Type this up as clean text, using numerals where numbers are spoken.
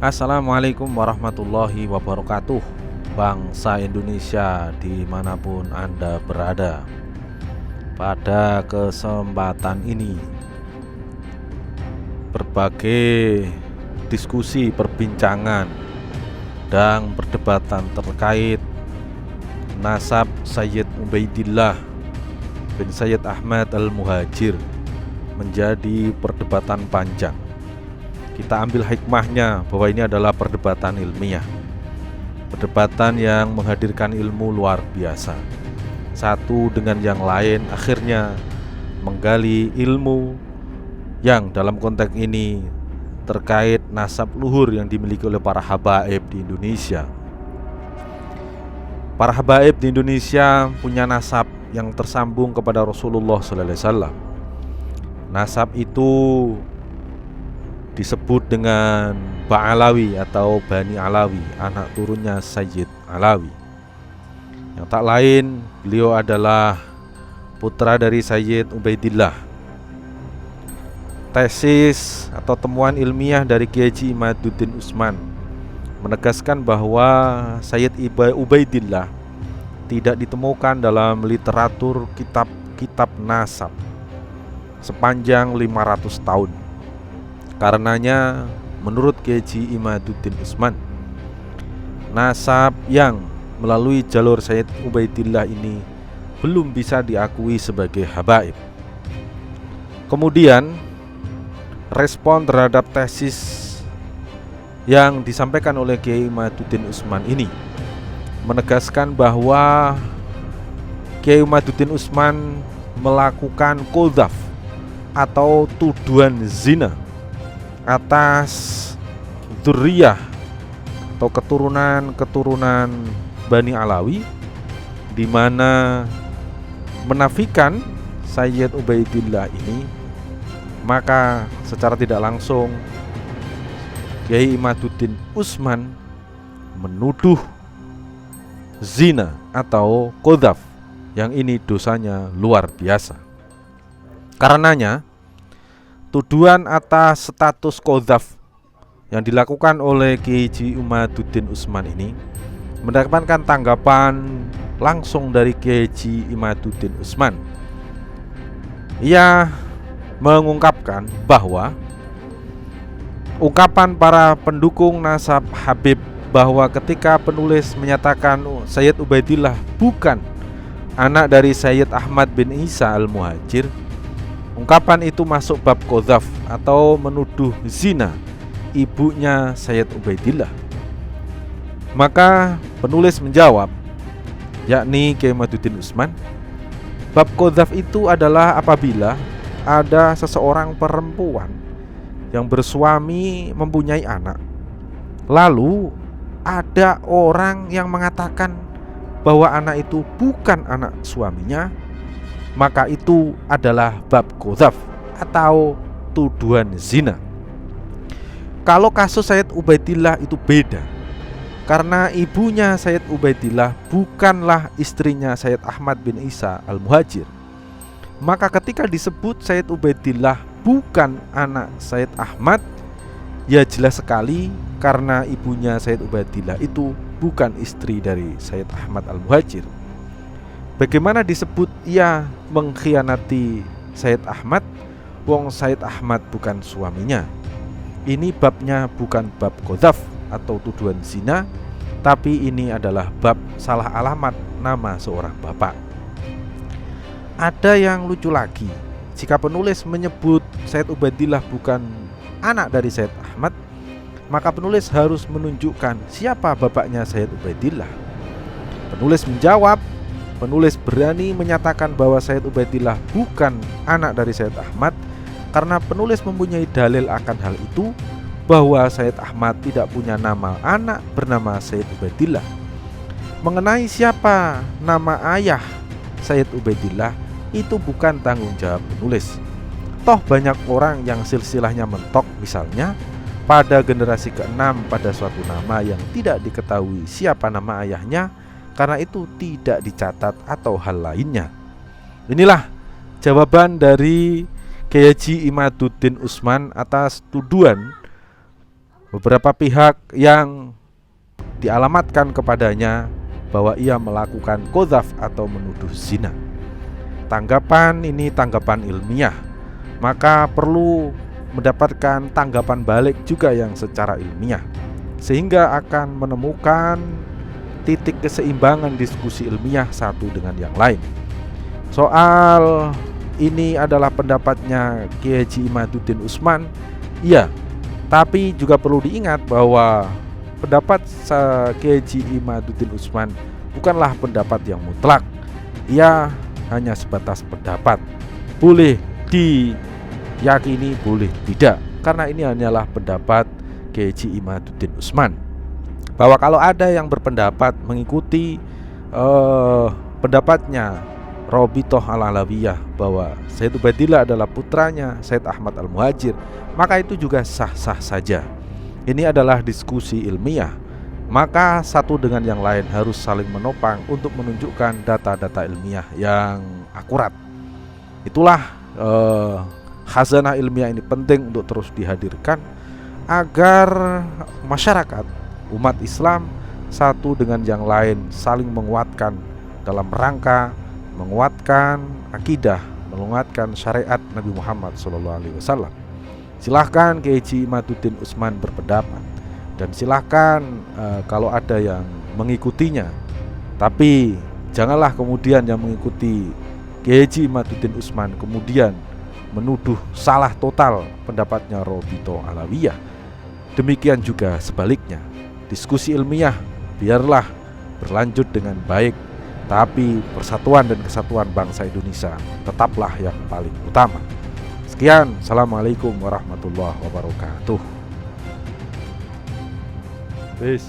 Assalamualaikum warahmatullahi wabarakatuh. Bangsa Indonesia dimanapun Anda berada, pada kesempatan ini berbagai diskusi, perbincangan, dan perdebatan terkait nasab Sayyid Ubaidillah bin Sayyid Ahmad Al-Muhajir menjadi perdebatan panjang. Kita ambil hikmahnya bahwa ini adalah perdebatan ilmiah, perdebatan yang menghadirkan ilmu luar biasa. Satu dengan yang lain akhirnya menggali ilmu yang dalam konteks ini terkait nasab luhur yang dimiliki oleh para habaib di Indonesia. Para habaib di Indonesia punya nasab yang tersambung kepada Rasulullah SAW. Nasab itu disebut dengan Ba'alawi atau Bani Alawi, anak turunnya Sayyid Alawi. Yang tak lain, beliau adalah putra dari Sayyid Ubaidillah. Tesis atau temuan ilmiah dari Kiai Haji Imaduddin Utsman menegaskan bahwa Sayyid Ubaidillah tidak ditemukan dalam literatur kitab-kitab nasab sepanjang 500 tahun. Karenanya, menurut Kiai Haji Imaduddin Utsman, nasab yang melalui jalur Sayyid Ubaidillah ini belum bisa diakui sebagai habaib. Kemudian, respon terhadap tesis yang disampaikan oleh Kiai Imaduddin Utsman ini menegaskan bahwa Kiai Imaduddin Utsman melakukan qadzaf atau tuduhan zina atas dzurriyyah atau keturunan Bani Alawi, di mana menafikan Sayyid Ubaidillah ini, maka secara tidak langsung Kiai Imaduddin Utsman menuduh zina atau qadzaf, yang ini dosanya luar biasa. Karenanya, tuduhan atas status qadzaf yang dilakukan oleh Kiai Haji Imaduddin Utsman ini mendapatkan tanggapan langsung dari Kiai Haji Imaduddin Utsman. Ia mengungkapkan bahwa ungkapan para pendukung nasab Habib bahwa ketika penulis menyatakan Sayyid Ubaidillah bukan anak dari Sayyid Ahmad bin Isa Al-Muhajir, ungkapan itu masuk bab qadzaf atau menuduh zina ibunya Sayyid Ubaidillah. Maka penulis menjawab, yakni Kiai Imaduddin Utsman, bab qadzaf itu adalah apabila ada seseorang perempuan yang bersuami mempunyai anak, lalu ada orang yang mengatakan bahwa anak itu bukan anak suaminya, maka itu adalah bab qadzaf atau tuduhan zina. Kalau kasus Sayyid Ubaidillah itu beda, karena ibunya Sayyid Ubaidillah bukanlah istrinya Sayyid Ahmad bin Isa Al-Muhajir. Maka ketika disebut Sayyid Ubaidillah bukan anak Sayyid Ahmad, ya jelas sekali karena ibunya Sayyid Ubaidillah itu bukan istri dari Sayyid Ahmad Al-Muhajir. Bagaimana disebut ia mengkhianati Sayyid Ahmad, wong Sayyid Ahmad bukan suaminya? Ini babnya bukan bab qadzaf atau tuduhan zina, tapi ini adalah bab salah alamat nama seorang bapak. Ada yang lucu lagi, jika penulis menyebut Sayyid Ubaidillah bukan anak dari Sayyid Ahmad, maka penulis harus menunjukkan siapa bapaknya Sayyid Ubaidillah. Penulis menjawab, penulis berani menyatakan bahwa Sayyid Ubaidillah bukan anak dari Sayyid Ahmad karena penulis mempunyai dalil akan hal itu, bahwa Sayyid Ahmad tidak punya nama anak bernama Sayyid Ubaidillah. Mengenai siapa nama ayah Sayyid Ubaidillah itu bukan tanggung jawab penulis. Toh banyak orang yang silsilahnya mentok, misalnya pada generasi ke-6 pada suatu nama yang tidak diketahui siapa nama ayahnya, karena itu tidak dicatat atau hal lainnya. Inilah jawaban dari Kiai Haji Imaduddin Utsman atas tuduhan beberapa pihak yang dialamatkan kepadanya bahwa ia melakukan qadzaf atau menuduh zina. Tanggapan ini tanggapan ilmiah, maka perlu mendapatkan tanggapan balik juga yang secara ilmiah, sehingga akan menemukan titik keseimbangan diskusi ilmiah satu dengan yang lain. Soal ini adalah pendapatnya Kiai Haji Imaduddin Utsman, iya, tapi juga perlu diingat bahwa pendapat Kiai Haji Imaduddin Utsman bukanlah pendapat yang mutlak. Ia hanya sebatas pendapat, boleh diyakini, boleh tidak, karena ini hanyalah pendapat Kiai Haji Imaduddin Utsman. Bahwa kalau ada yang berpendapat mengikuti pendapatnya Robitoh Al-Alawiyah bahwa Said Ubaidillah adalah putranya Said Ahmad Al-Muhajir, maka itu juga sah-sah saja. Ini adalah diskusi ilmiah, maka satu dengan yang lain harus saling menopang untuk menunjukkan data-data ilmiah yang akurat. Itulah khazanah ilmiah ini penting untuk terus dihadirkan agar masyarakat, umat Islam satu dengan yang lain saling menguatkan dalam rangka menguatkan akidah, menguatkan syariat Nabi Muhammad SAW. Silahkan Kiai Haji Imaduddin Utsman berpendapat, dan silahkan kalau ada yang mengikutinya. Tapi janganlah kemudian yang mengikuti Kiai Haji Imaduddin Utsman kemudian menuduh salah total pendapatnya Robitoh Alawiyah. Demikian juga sebaliknya. Diskusi ilmiah biarlah berlanjut dengan baik, tapi persatuan dan kesatuan bangsa Indonesia tetaplah yang paling utama. Sekian, Assalamualaikum warahmatullahi wabarakatuh. Peace.